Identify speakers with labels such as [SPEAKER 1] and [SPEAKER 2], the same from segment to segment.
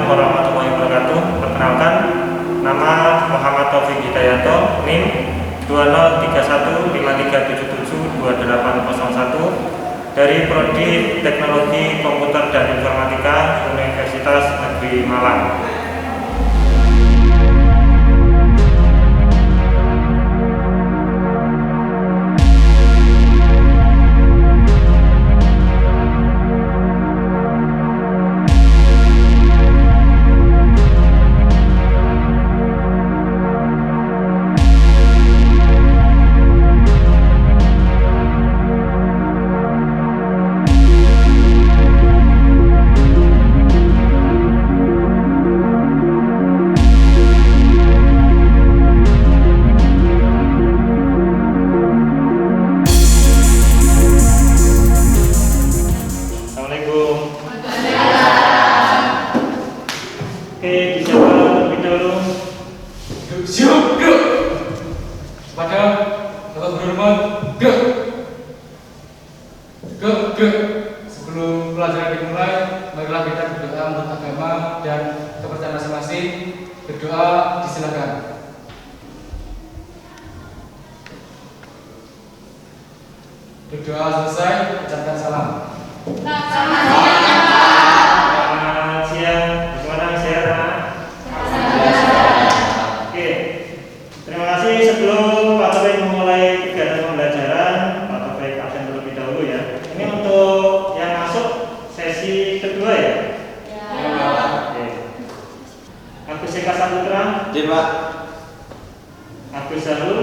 [SPEAKER 1] Assalamualaikum warahmatullahi wabarakatuh. Perkenalkan, nama Muhammad Taufik Hidayato, NIM 203153772801 dari Prodi Teknologi Komputer dan Informatika Universitas Negeri Malang. Oke, disiapkan terlebih dahulu.
[SPEAKER 2] Siap, gerak. Kepada Bapak Berhormat, gerak. Gerak. Sebelum pelajaran dimulai, marilah kita berdoa untuk agama dan kepercayaan masing-masing. Berdoa disilakan. Berdoa selesai, ucapkan salam.
[SPEAKER 1] Selamat siang. Bagaimana sehat, anak? Oke, terima kasih. Sebelum Pak Taufik memulai kegiatan pembelajaran, Pak Taufik absen terlebih dahulu ya. Ini untuk yang masuk sesi kedua ya? Oke. Agus Eka Saputra,
[SPEAKER 3] Pak.
[SPEAKER 1] Agus Zalul,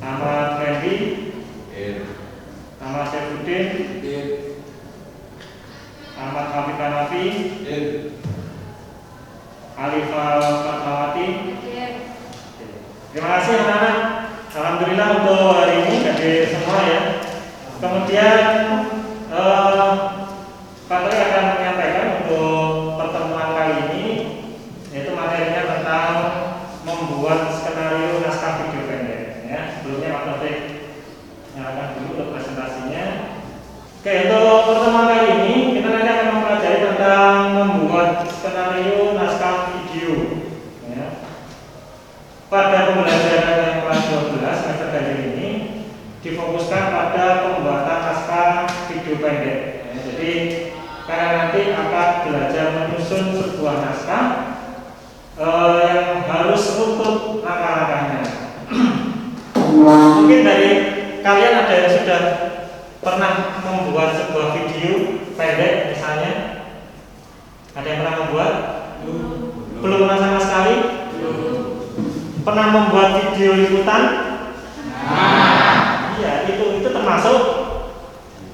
[SPEAKER 1] Ahmad Fendi, Ahmad Syafruddin, Ahmad Hafid Hanafi, Alifah Fatmawati. Terima kasih anak-anak. Alhamdulillah untuk hari ini hadir semua ya. Kemudian Pak Taufik akan menyampaikan untuk pertemuan kali ini, yaitu materinya tentang membuat skenario naskah video pendek. Ya, sebelumnya Pak Taufik nyalakan dulu untuk presentasinya. Oke, untuk pertemuan kali ini kita nanti akan mempelajari tentang membuat skenario naskah video. Ya. Pada pembelajaran yang kelas 12 semester ganjil ini difokuskan pada pembuatan naskah video pendek. Ya, jadi kalian nanti akan belajar menyusun sebuah naskah yang harus untuk langkah-langkahnya. Mungkin dari kalian ada yang sudah pernah membuat sebuah video pendek misalnya? Ada yang pernah membuat? Belum pernah sama sekali? Pernah membuat video liputan? Iya, itu termasuk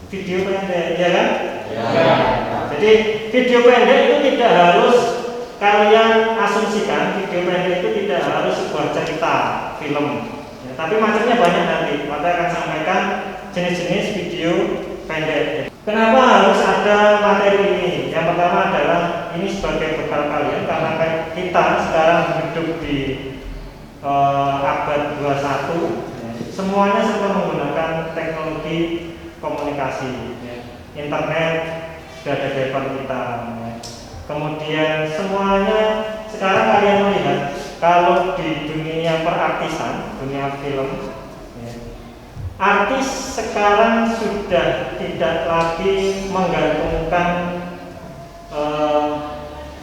[SPEAKER 1] video pendek, ya kan? Ya. Jadi video pendek itu tidak harus kalian asumsikan video pendek itu tidak harus sebuah cerita film. Ya, tapi macamnya banyak nanti. Maka akan sampaikan jenis-jenis video pendek. Kenapa harus ada materi ini? Yang pertama adalah ini sebagai bekal kalian karena kita sekarang hidup di abad 21. Semuanya serba menggunakan teknologi komunikasi. Internet sudah ada di depan kita. Kemudian semuanya sekarang kalian melihat kalau di dunia perartisan, dunia film, artis sekarang sudah tidak lagi menggantungkan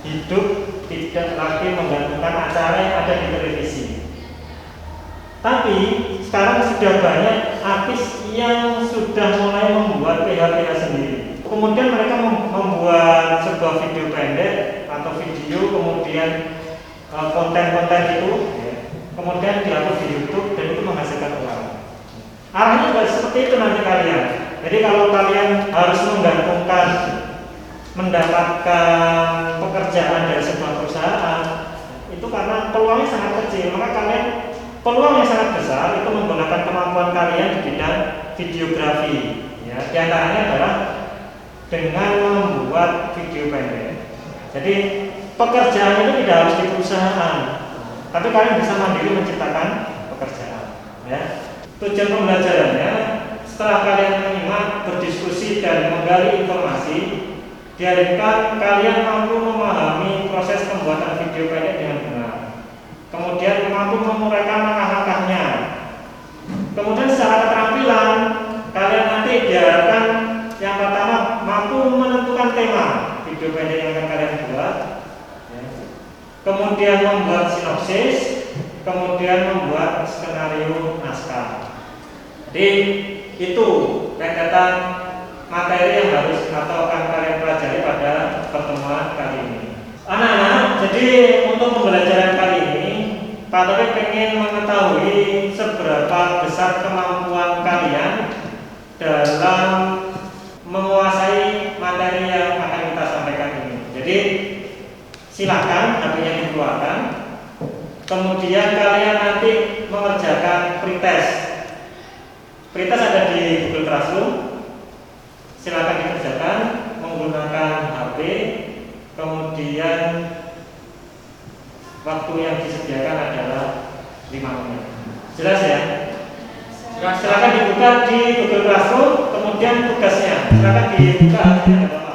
[SPEAKER 1] hidup, tidak lagi menggantungkan acara yang ada di televisi. Tapi sekarang sudah banyak artis yang sudah mulai membuat PH-PH sendiri. Kemudian mereka membuat sebuah video pendek atau video, kemudian konten-konten itu, kemudian diupload di YouTube dan itu menghasilkan uang. Arahnya juga seperti itu nanti kalian. Jadi kalau kalian harus menggantungkan mendapatkan pekerjaan dari sebuah perusahaan, itu karena peluangnya sangat kecil. Maka kalian peluang yang sangat besar itu menggunakan kemampuan kalian di bidang videografi. Ya, di antaranya adalah dengan membuat video pendek. Jadi pekerjaan itu tidak harus di perusahaan, tapi kalian bisa mandiri menciptakan pekerjaan. Ya. Tujuan pembelajarannya, setelah kalian menyimak, berdiskusi dan menggali informasi, diharapkan kalian mampu memahami proses pembuatan video pendek dengan benar. Kemudian mampu menguraikan langkah-langkahnya. Kemudian secara keterampilan, kalian nanti diharapkan yang pertama mampu menentukan tema video pendek yang akan kalian buat, ya. Kemudian membuat sinopsis, kemudian membuat skenario naskah. Jadi itu rentetan materi yang harus atau akan kalian pelajari pada pertemuan kali ini. Anak-anak, jadi untuk pembelajaran kali ini Pak Taufik ingin mengetahui seberapa besar kemampuan kalian dalam menguasai materi yang akan kita sampaikan ini. Jadi silakan HP-nya dikeluarkan. Kemudian kalian nanti mengerjakan pretest. Pretest ada di Google Classroom. Silakan dikerjakan menggunakan HP. Kemudian waktu yang disediakan adalah 5 menit. Jelas ya? Silakan dibuka di Google Classroom. Kemudian tugasnya silakan dibuka hasilnya ada apa?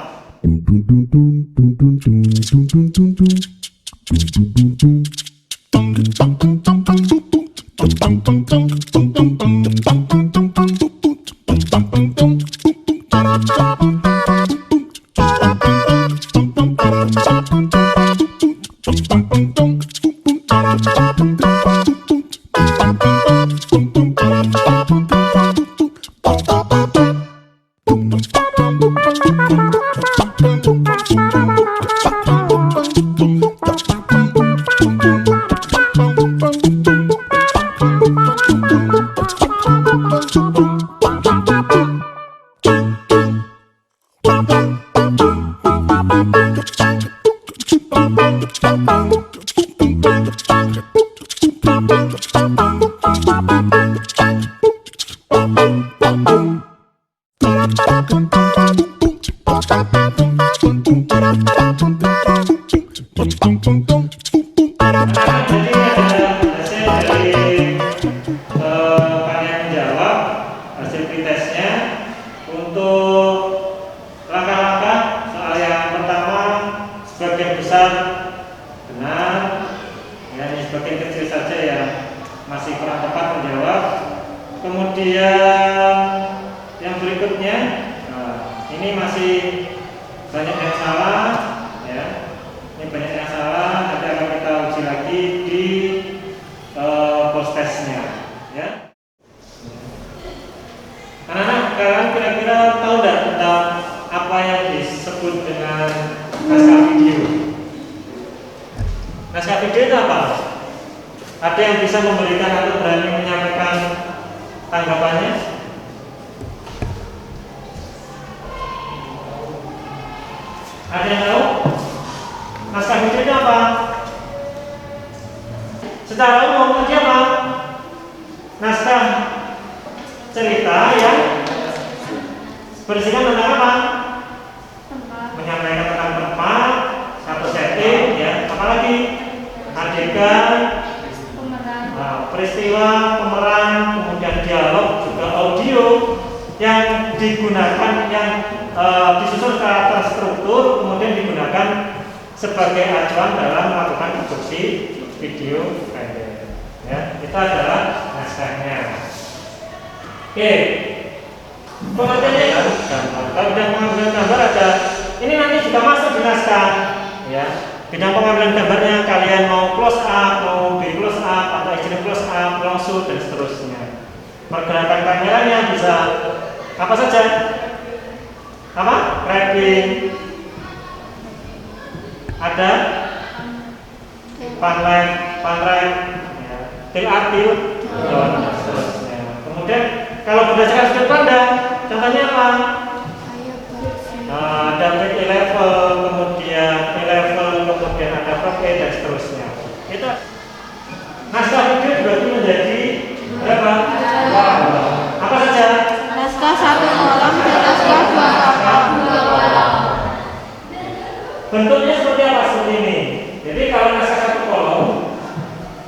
[SPEAKER 1] Bentuknya seperti apa? Seperti ini. Jadi kalau naskah satu kolom,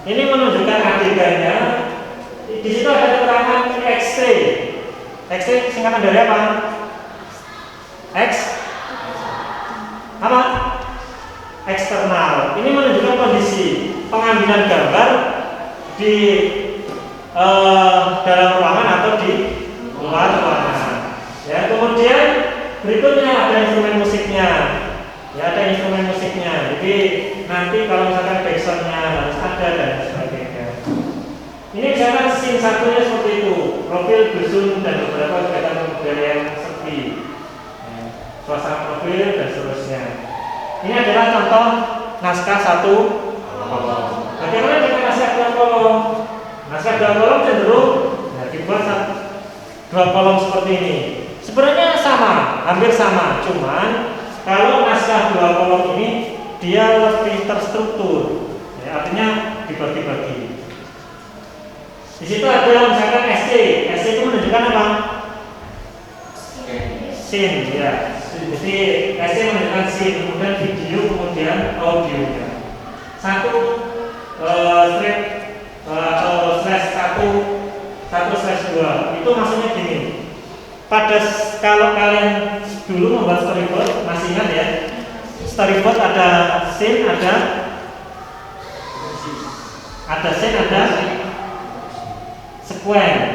[SPEAKER 1] ini menunjukkan adegannya. Di situ ada keterangan XT. XT singkatan dari apa? X apa? Eksternal. Ini menunjukkan kondisi pengambilan gambar di dalam ruangan atau di luar ruangan. Ya, kemudian berikutnya ada instrumen musiknya. Ya, ada instrumen musiknya. Jadi nanti kalau misalkan backsoundnya harus ada dan sebagainya. Ini misalkan scene satunya seperti itu, profil, dusun dan beberapa kegiatan budaya yang sepi, ya, suasana profil dan seterusnya. Ini adalah contoh naskah satu kolom. Bagaimana dengan naskah dua kolom? Naskah dua kolom cenderung dibuat dua kolom seperti ini. Sebenarnya sama, hampir sama, cuman kalau naskah dua kolom ini dia lebih terstruktur, ya, artinya dibagi-bagi. Di situ ada misalkan SC itu menunjukkan apa? Scene, ya. Jadi SC menunjukkan scene, kemudian video, kemudian audionya. Satu strip atau /1/2 itu maksudnya gini. Kalau kalian dulu membuat storyboard, masih ingat ya? Storyboard ada scene, ada scene, ada sequence,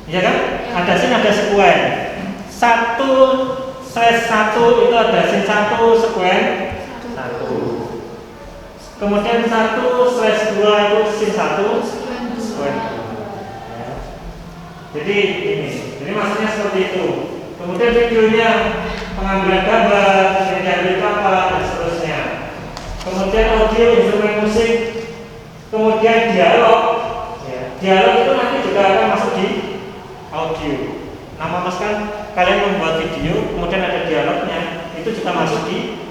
[SPEAKER 1] ya kan? Ada scene, ada sequence. 1/1 itu ada scene 1, sequence 1. Kemudian 1/2 itu scene 1, sequence 2. Ya. Jadi ini, jadi maksudnya seperti itu. Kemudian videonya pengambilan gambar, diambil kapal dan seterusnya. Kemudian audio, instrumen musik, kemudian dialog. Dialog itu nanti juga akan masuk di audio. Nama mas kan kalian membuat video, kemudian ada dialognya, itu juga masuk di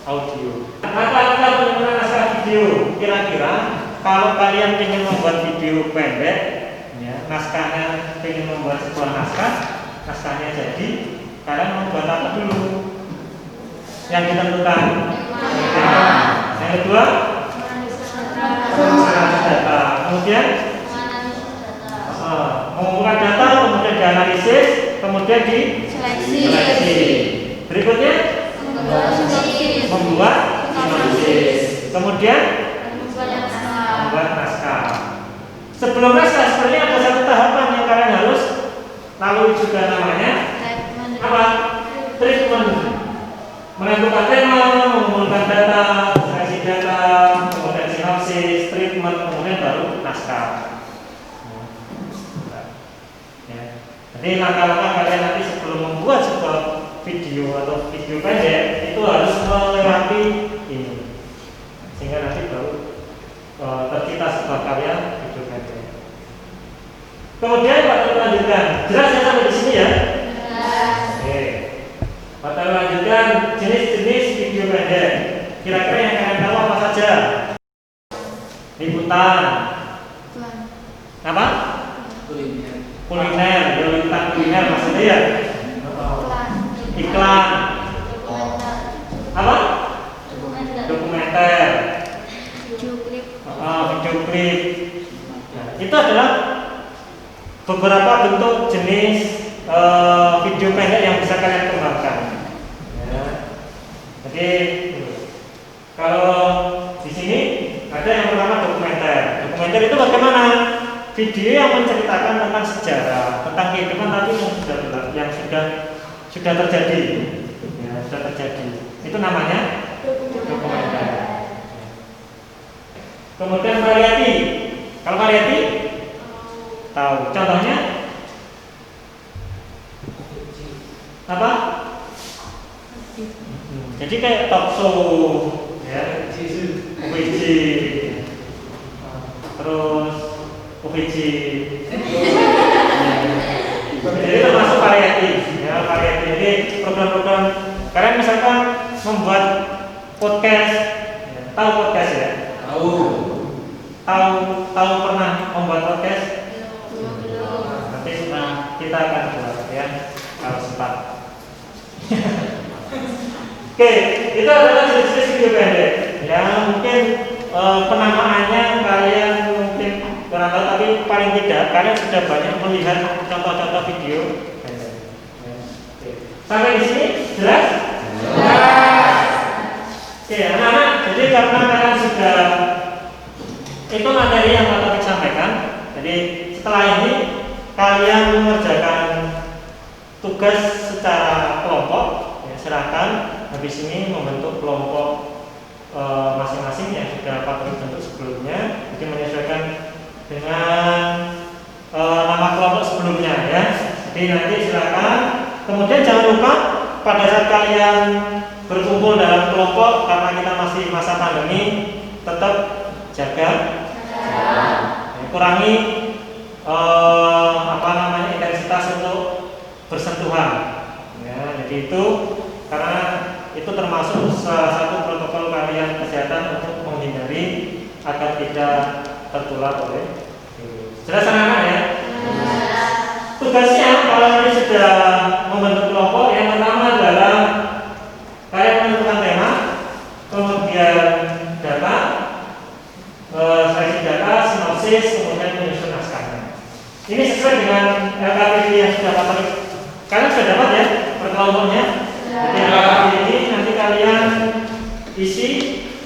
[SPEAKER 1] audio. Rata-rata penyempurnaan naskah video, kira-kira kalau kalian ingin membuat video pendek, ya, naskahnya ingin membuat sebuah naskahnya jadi, kalian membuat apa dulu? Yang ditentukan. Yang kedua, data. Kemudian mengumpulkan data, kemudian dianalisis, kemudian diseleksi. Berikutnya membuat sinopsis, kemudian membuat naskah. Sebelum naskah sebenarnya ada satu tahapan yang kalian harus lalui juga, namanya apa? Treatment. Menentukan tema, mengumpulkan data, seleksi data, kemudian sinopsis, treatment, kemudian baru naskah. Jadi langkah-langkah kalian nanti sebelum membuat sebuah video atau video pendek itu harus melewati ini, sehingga nanti baru tercipta sebuah karya video pendek. Kemudian Pak lanjutkan, jelas ya sampai di sini ya? Oke. Pak lanjutkan jenis-jenis video pendek. Kira-kira yang kalian tahu apa saja? Liputan. Apa? Kuliner, liputan kuliner maksudnya ya? Iklan. Apa? Dokumenter. Video klip. Itu adalah beberapa bentuk jenis video pendek yang bisa kalian kembangkan. Ya. Jadi kalau di sini ada yang pertama dokumenter. Dokumenter itu bagaimana? Video yang menceritakan tentang sejarah, tentang kehidupan tapi yang sudah terjadi, ya, sudah terjadi. Itu namanya dokumenter. Kemudian variety. Kalau variety, tahu contohnya apa? Jadi kayak talk show, ya, UPJ, terus UPJ. Jadi termasuk variatif, ya, variatif. Jadi program-program kalian misalkan membuat podcast, ya, tahu podcast ya? Tahu pernah membuat podcast? Nanti kita akan buat ya kalau sempat. Oke, itu adalah jenis-jenis video pendek. Ya mungkin penamaannya kalian mungkin kurang tahu, tapi paling tidak kalian sudah banyak melihat contoh-contoh video pendek. Sampai di sini jelas? Jelas. karena kalian sudah itu materi yang Pak Taufik sampaikan. Jadi setelah ini kalian mengerjakan tugas secara kelompok. Ya, silakan habis ini membentuk kelompok masing-masing yang sudah Pak Taufik bentuk sebelumnya. Jadi menyesuaikan dengan nama kelompok sebelumnya ya. Jadi nanti silakan. Kemudian jangan lupa pada saat kalian berkumpul dalam kelompok, karena kita masih masa pandemi, tetap jaga kurangi intensitas untuk bersentuhan ya. Jadi itu karena itu termasuk salah satu protokol kalian kesehatan untuk menghindari agar tidak tertular oleh virus. Jelas anak-anak ya? Tugasnya kalau nanti sudah membentuk kelompok, yang pertama adalah kalian menentukan tema, kemudian data, seleksi data, sinopsis, kemudian menyusun naskahnya. Ini sesuai dengan LKPD yang sudah Pak Taufik. Kalian sudah dapat ya per kelompoknya? Jadi LKPD ini nanti kalian isi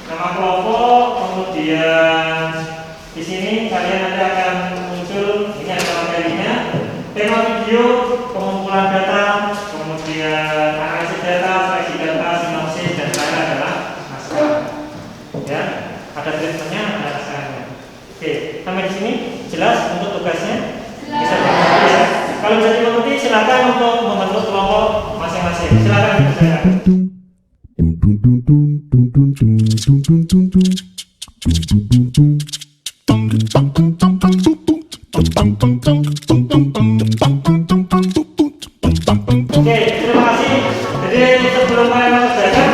[SPEAKER 1] nama kelompok, kemudian di sini kalian nanti akan muncul ini ada materinya, tema video, pengumpulan data, kemudian analisis data, seleksi data, sinopsis, dan terakhir adalah naskah. Ya, ada treatmentnya, ada naskahnya. Oke, sampai di sini jelas untuk tugasnya. Bisa dimengerti ya. Kalau bisa dimengerti, silakan untuk membentuk kelompok masing-masing. Silakan dikerjakan. Oke, terima kasih. Jadi sebelum kalian mengerjakan,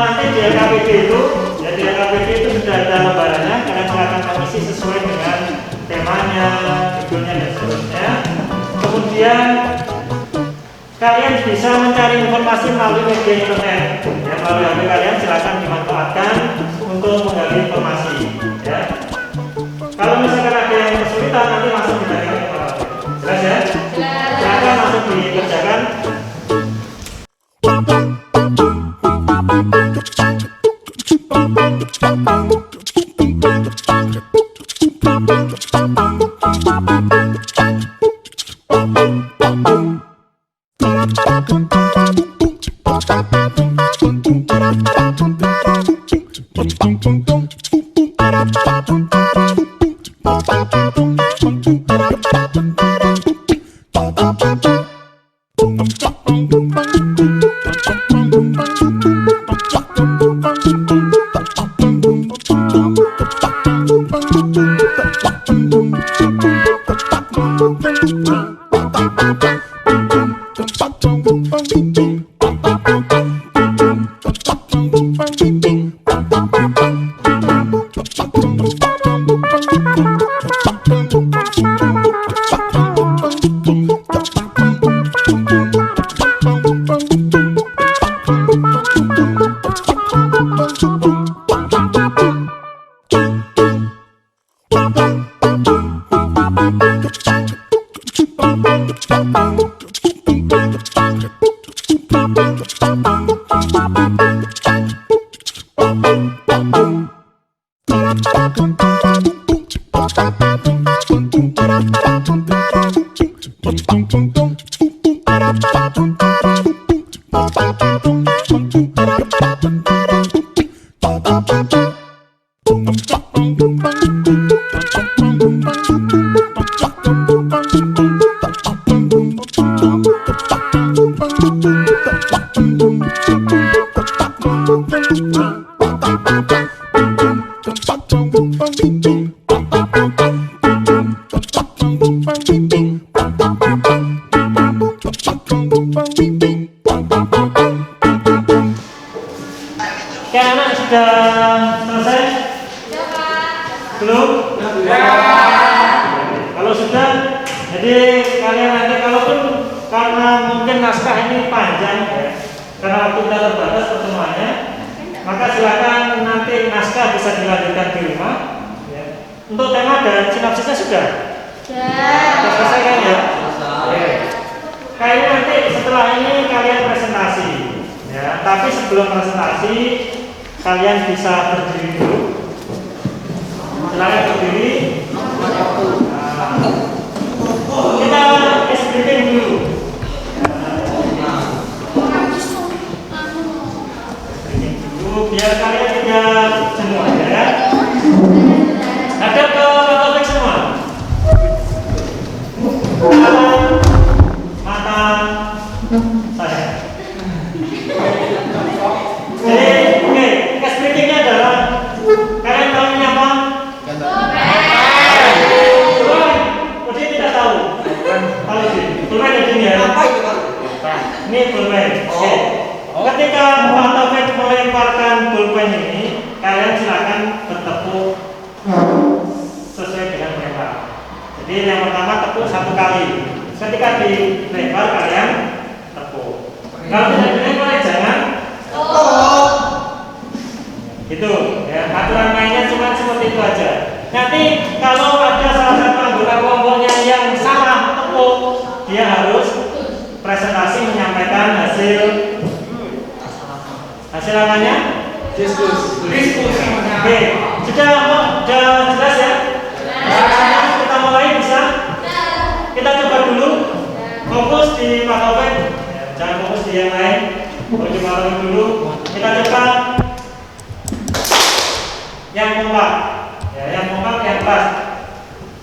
[SPEAKER 1] nanti di LKPD itu, ya di LKPD itu sudah ada lembarannya. Kalian akan mengisi sesuai dengan temanya, judulnya dan seterusnya. Kemudian kalian bisa mencari informasi melalui media internet. Ya, melalui HP kalian silakan dimanfaatkan untuk menggali informasi. Ya. Kalau misalkan ada yang kesulitan nanti langsung ditanyakan kepada Pak Taufik. Jelas ya? Silakan langsung dikerjakan. kalian bisa berdiri dulu. Silakan berdiri. Kita ice breathing dulu. Biar kalian tidak jenuh ya. Hadap ke topik semua. Mata saya. Jadi, oke, ice breathing-nya adalah kalian tahu ini apa? Udah tidak tahu. Kalau pulpen ini ya. Apa itu Pak? Ini pulpen. Oke. Ketika Pak Taufik melemparkan pulpen ini, kalian silakan bertepuk sesuai dengan melempar. Jadi yang pertama tepuk 1 kali. Ketika dilempar kalian tepuk. Kalau tidak dilempar jangan. Itu ya, aturan mainnya cuma seperti itu aja. Nanti kalau ada salah satu anggota kelompoknya yang salah tepuk, dia harus presentasi menyampaikan hasil apanya? Diskusi. Oke, sudah jelas ya? Kita mulai bisa? Kita coba dulu. Fokus di Pak Taufik, jangan fokus di yang lain. Fokus di Pak Taufik dulu. Kita coba yang kompak, ya, yang kompak yang pas.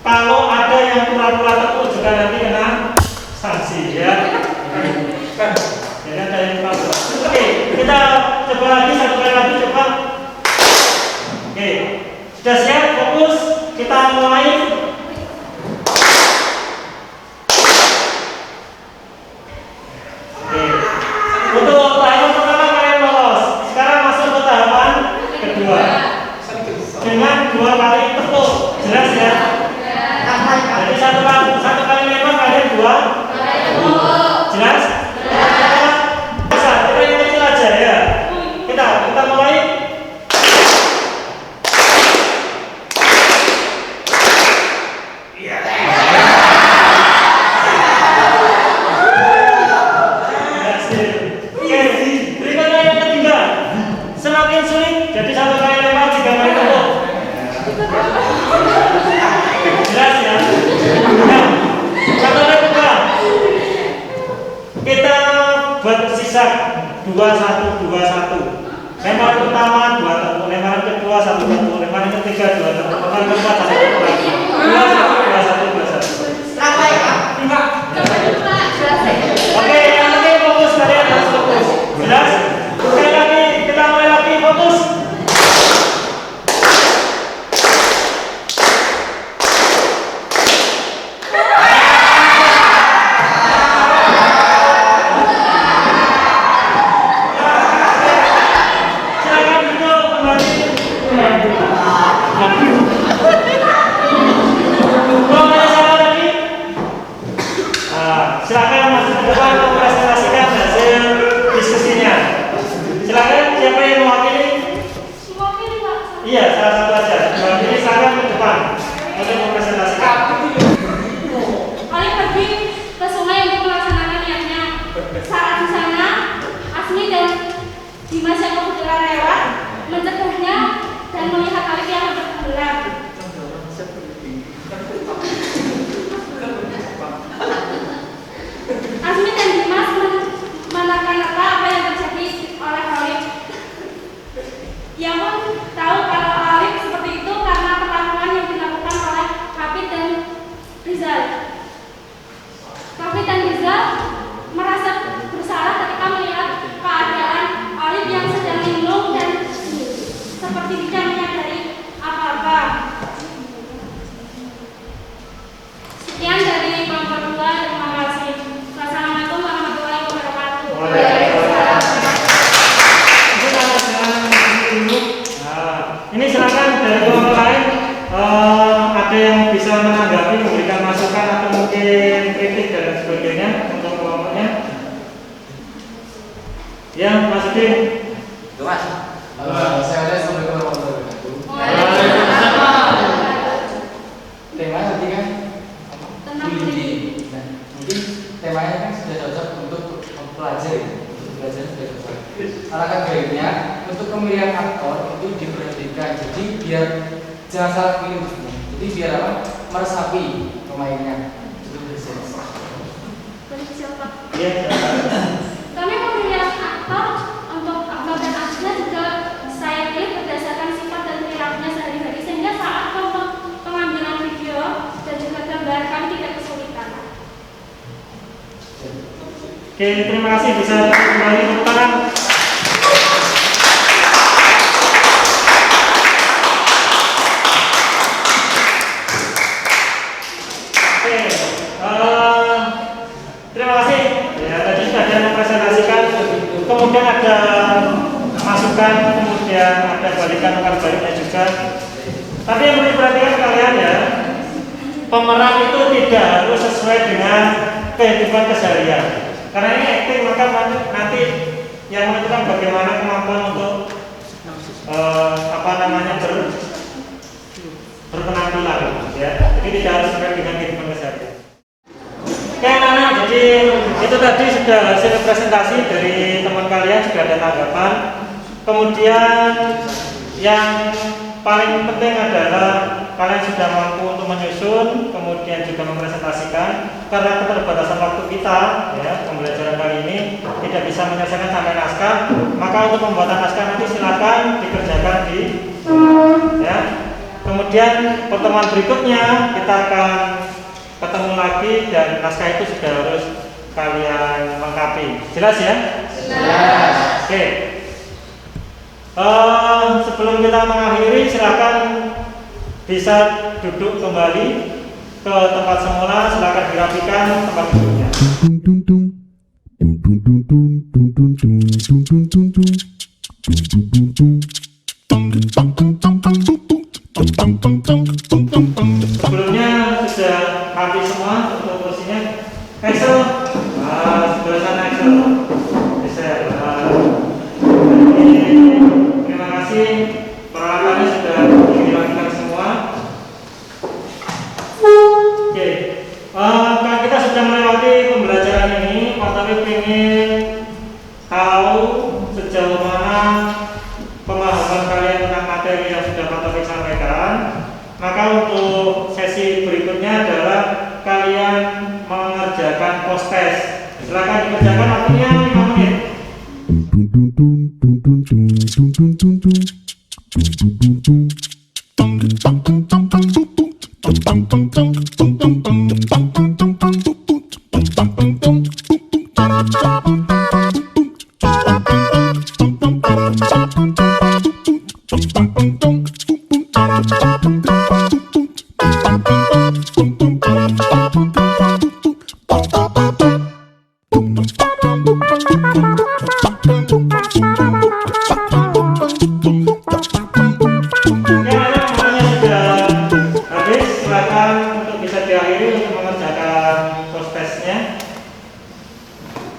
[SPEAKER 1] Kalau ada yang pura-pura tepuk juga nanti kena sanksi ya. Jadi ada yang pura-pura. Oke, kita coba lagi 1 kali lagi coba. Oke, sudah siap? Fokus. Kita mulai. Oke. Untuk tahapan pertama kalian lolos. Sekarang masuk ke tahapan kedua. Dengan 2 kali tepuk. Jelas ya? Jadi satu kali lempar kalian 2. Jelas? Bisa, kita yang kecil aja ya. Kita mulai. Iya. Oke, berikutnya yang ketiga. Semakin sulit, jadi 1 kali lempar 3 kali tepuk. Jelas ya? Nah, satu lagi kedua. Kita buat sisa 2-1-2-1. Lempar pertama 2 tepuk, lemparan kedua 1 tepuk, lemparan ketiga 2 tepuk, lemparan keempat 1 tepuk lagi. 2-1-2-1-2-1. Oke, yang penting fokus, kalian harus fokus. Jelas? Sekali lagi, kita mulai lagi, fokus. Silakan duduk kembali. Mau ada siapa lagi? Silakan masuk ke depan mempresentasikan hasil diskusinya. Silakan, siapa yang mewakili? Iya, salah satu aja. Mewakili, silakan ke depan untuk mempresentasikan.
[SPEAKER 3] Kali pergi ke sungai untuk melaksanakan niatnya. Saat di sana, Asmi dan Dimas yang kebetulan lewat mencegahnya dan melihat Alif yang bertenggelam. Asmi dan Dimas menerka-nerka apa yang terjadi oleh Alif. Ia pun tahu kalau Alif seperti itu karena perlakuan yang dilakukan oleh Hafid dan Rizal. Hafid dan Rizal merasa bersalah ketika melihat keadaan Alif yang sedang linglung dan seperti tidak menyadari apa-apa. Sekian dari kelompok 2, terima kasih. Wassalamualaikum warahmatullahi wabarakatuh.
[SPEAKER 1] Ini silakan dari kelompok lain, ada yang bisa menanggapi, memberikan masukan atau mungkin kritik dan sebagainya untuk kelompoknya. Ya, Mas Udin.
[SPEAKER 4] Mas.
[SPEAKER 2] Assalamualaikum warahmatullahi wabarakatuh. Temanya tadi kan
[SPEAKER 3] Tentang
[SPEAKER 2] bullying. Nah, mungkin temanya kan sudah cocok untuk mempelajari belajar sudah selesai. Alangkah baiknya untuk pemilihan aktor itu diperhatikan. Jadi biar jangan salah pilih. Jadi biar apa? Meresapi pemainnya. Itu bisa.
[SPEAKER 3] Siapa?
[SPEAKER 1] Iya.
[SPEAKER 3] Kami pemilihan aktor untuk aktor dan aktrisnya juga saya pilih berdasarkan sifat dan perilakunya sehari-hari sehingga saat pengambilan video dan juga gambar kami tidak kesulitan.
[SPEAKER 1] Oke, terima kasih, bisa kembali tepuk tangan. Oke, terima kasih. Ya, tadi sudah ada yang mempresentasikan, kemudian ada masukan, kemudian ada balikan baliknya juga. Tapi yang perlu diperhatikan kalian ya, pemeran itu tidak harus sesuai dengan kehidupan keseharian. Karena ini acting, maka nanti yang menentukan bagaimana kemampuan untuk berpenampilan, ya. Jadi tidak harus sesuai dengan kehidupan keseharian. Oke anak-anak, jadi itu tadi sudah hasil presentasi dari teman kalian, sudah ada tanggapan. Kemudian yang paling penting adalah kalian sudah mampu untuk menyusun, kemudian juga mempresentasikan. Karena keterbatasan waktu kita, ya, pembelajaran kali ini tidak bisa menyelesaikan sampai naskah, maka untuk pembuatan naskah nanti silakan dikerjakan di ya. Kemudian pertemuan berikutnya kita akan ketemu lagi dan naskah itu sudah harus kalian lengkapi. Jelas ya?
[SPEAKER 3] Jelas.
[SPEAKER 1] Oke. Sebelum kita mengakhiri, silakan bisa duduk kembali ke tempat semula. Silakan dirapikan tempat duduknya. Sebelumnya sudah rapi semua untuk kursinya. Excel, sebelah sana Excel. Terima kasih. Peralatannya sudah dirapikan semua. Oke, karena kita sudah melewati pembelajaran ini, Pak Taufik ingin tahu sejauh mana pemahaman kalian tentang materi yang sudah Pak Taufik sampaikan. Maka untuk sesi berikutnya adalah kalian mengerjakan post test. Silakan dikerjakan, waktunya 5 menit.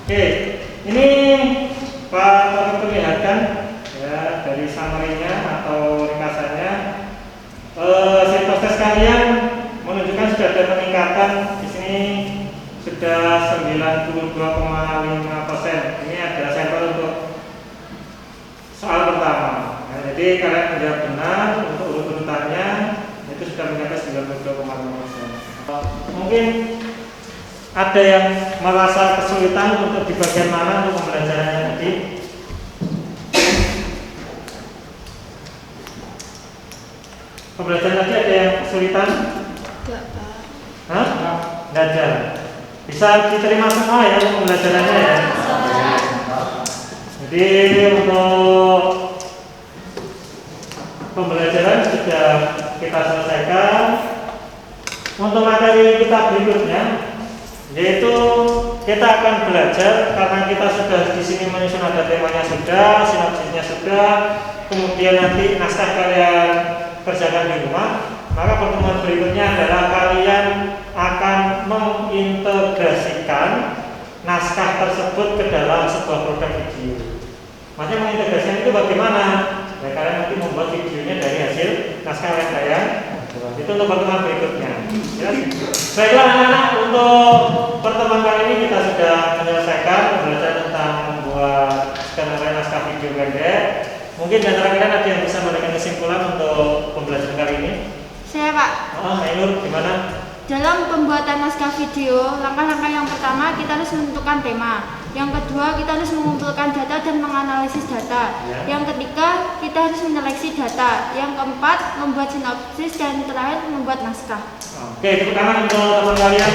[SPEAKER 1] Oke, ini Pak Taufik perlihatkan ya dari summary-nya atau ringkasannya. Hasil tes kalian menunjukkan sudah ada peningkatan di sini sudah 92,5%. Ini ada sampel untuk soal pertama. Nah, jadi kalian menjawab benar untuk urut-urutannya itu sudah mencapai 92,5%. Mungkin ada yang merasa kesulitan untuk di bagian mana untuk pembelajarannya tadi? Pembelajaran tadi ada yang kesulitan?
[SPEAKER 3] Enggak, Pak.
[SPEAKER 1] Hah? Enggak ada. Bisa diterima semua ya untuk pembelajarannya ya? Jadi untuk pembelajaran sudah kita selesaikan. Untuk materi kita berikutnya, yaitu kita akan belajar karena kita sudah di sini menyusun ada temanya sudah, sinopsisnya sudah, kemudian nanti naskah kalian kerjakan di rumah. Maka pertemuan berikutnya adalah kalian akan mengintegrasikan naskah tersebut ke dalam sebuah produk video. Maksudnya mengintegrasikan itu bagaimana? Ya, kalian nanti membuat videonya dari hasil naskah kalian. Itu untuk pertemuan berikutnya. Ya. Baiklah anak-anak, untuk pertemuan kali ini kita sudah menyelesaikan belajar tentang membuat Mungkin di antara kalian ada yang bisa memberikan kesimpulan untuk pembelajaran kali ini?
[SPEAKER 3] Saya Pak.
[SPEAKER 1] Ainur, gimana?
[SPEAKER 3] Dalam pembuatan naskah video, langkah-langkah yang pertama kita harus menentukan tema. Yang kedua, kita harus mengumpulkan data dan menganalisis data.
[SPEAKER 1] Ya.
[SPEAKER 3] Yang ketiga, kita harus menyeleksi data. Yang keempat, membuat sinopsis, dan terakhir membuat naskah.
[SPEAKER 1] Oke, tepuk tangan untuk teman kalian.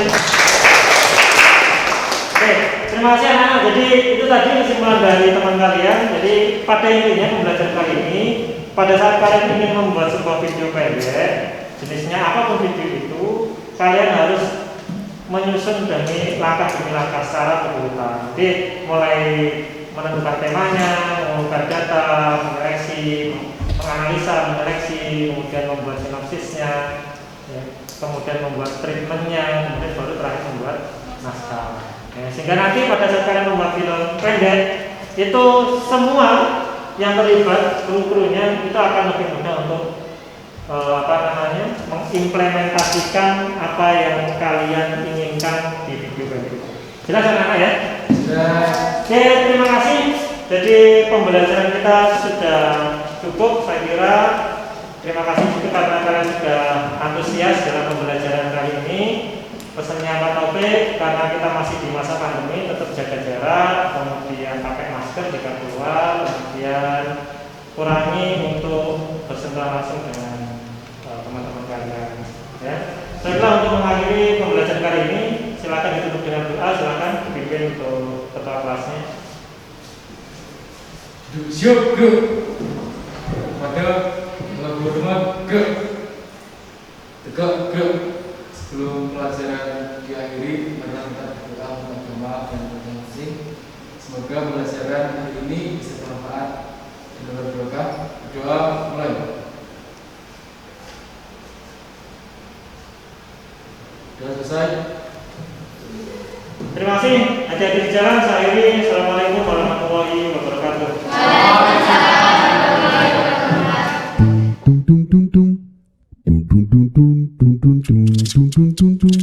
[SPEAKER 1] Oke, terima kasih anak-anak. Jadi itu tadi kesimpulan dari teman kalian. Jadi pada intinya pembelajaran kali ini, pada saat kalian ingin membuat sebuah video pendek, jenisnya apapun video itu, kalian harus menyusun demi langkah secara berurutan. Jadi mulai menentukan temanya, mengumpulkan data, menyeleksi, menganalisa, menyeleksi, kemudian membuat sinopsisnya, ya, kemudian membuat treatmentnya, kemudian baru terakhir membuat naskah. Ya, sehingga nanti pada saat kalian membuat film pendek, itu semua yang terlibat kru-krunya itu akan lebih mudah untuk mengimplementasikan apa yang kalian inginkan di video pendek. Jelas anak-anak ya? Oke, terima kasih. Jadi pembelajaran kita sudah cukup, saya kira. Terima kasih juga karena kalian sudah antusias dalam pembelajaran kali ini. Pesannya Pak Taufik, karena kita masih di masa pandemi, tetap jaga jarak, kemudian pakai masker jika keluar, kemudian kurangi untuk bersentuhan langsung dengan teman-teman kalian. Ya. Setelah untuk mengakhiri pembelajaran kali ini, silakan ditutup dengan doa. Silakan dipimpin untuk ketua kelasnya.
[SPEAKER 2] Syuk pada hormat tegak sebelum pelajaran diakhiri, mari kita berdoa untuk agama dan masing-masing. Semoga pelajaran hari ini bisa bermanfaat dan berberkah. Doa mulai. Sudah selesai.
[SPEAKER 1] Terima kasih. Hati-hati di jalan. Saya akhiri. Assalamualaikum warahmatullahi wabarakatuh.
[SPEAKER 4] Dum dum dum dum dum dum dum dum dum dum dum dum dum.